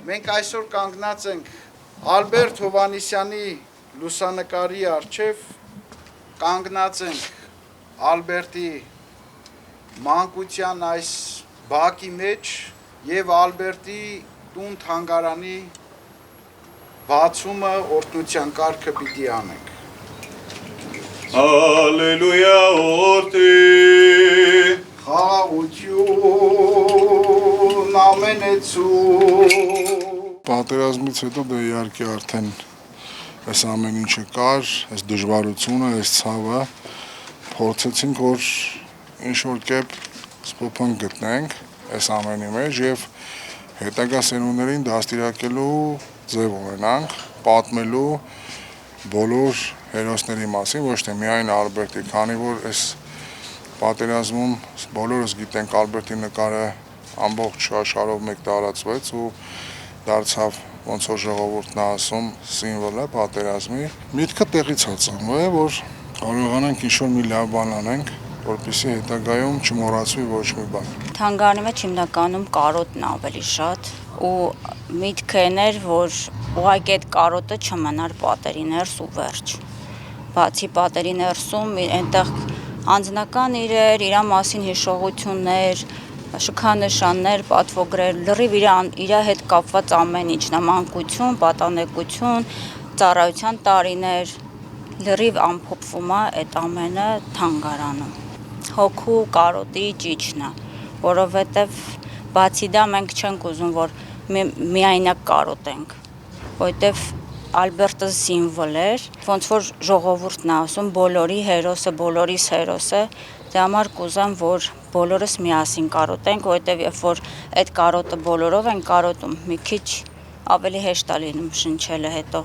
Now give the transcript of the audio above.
Մենք այսօր կանգնած ենք Ալբերտ Հովհաննիսյանի լուսանկարի առջև, կանգնած ենք Ալբերտի մանկության այս բակի մեջ եւ Ալբերտի տուն թանգարանի բացումը օրհնության կարգը պիտի անենք։ Հալելույա օրհնի Խաղաղություն ամենեցու Պատերազմից հետո դե իհարկե արդեն այս ամեն ինչը կար, այս դժվարությունը, այս ցավը փորձեցինք որ ինչ-որ կերպ սփոփանք գտնենք այս ամենի մեջ եւ հետագա սերունդներին դաստիարակելու ձև ունենանք, պատմելու բոլոր հերոսների մասին, ոչ թե միայն Ալբերտի, քանի որ այս պատերազմում բոլորս գիտենք Ալբերտի նկարը ամբողջ աշխարհով մեկ տարածվեց ու դարձավ ոնց որ ժողովուրդն ասում սիմվոլ է պատերազմի։ Միտքը տեղից հացանու է, որ կարողանանք ինչ-որ մի լավ բան անենք, որպեսզի հետագայում չմոռացվի ոչ մի բան։ Թանգարանի մեջ հիմնականում կարոտն ավելի շատ ու միտքն էր, որ ուղղակի այդ կարոտը չմնար պատերի ներս ու վերջ։ Բացի պատերի ներսում այնտեղ անձնական իրեր, իր մասին հիշողություններ, շքանշաններ, պատվոգրեր, լրիվ իր հետ կապված ամեն ինչ, նամանկություն, պատանեկություն, ծառայության տարիներ, լրիվ ամփոփվում է այդ ամենը թանգարանում։ Հոգու կարոտի ճիճն է, որովհետև բացի դա մենք չենք ուզում, որ միայնակ կարոտենք, որովհետև Ալբերտը սիմվոլ էր, ոնց որ ժողովուրդն է ասում, բոլորի հերոսը, բոլորիս հերոսը, դե համար կուզեմ, որ բոլորս միասին կարոտենք, որովհետև երբ որ այդ կարոտը բոլորով են կարոտում, մի քիչ ավելի հեշտ է լինում շնչելը հետո։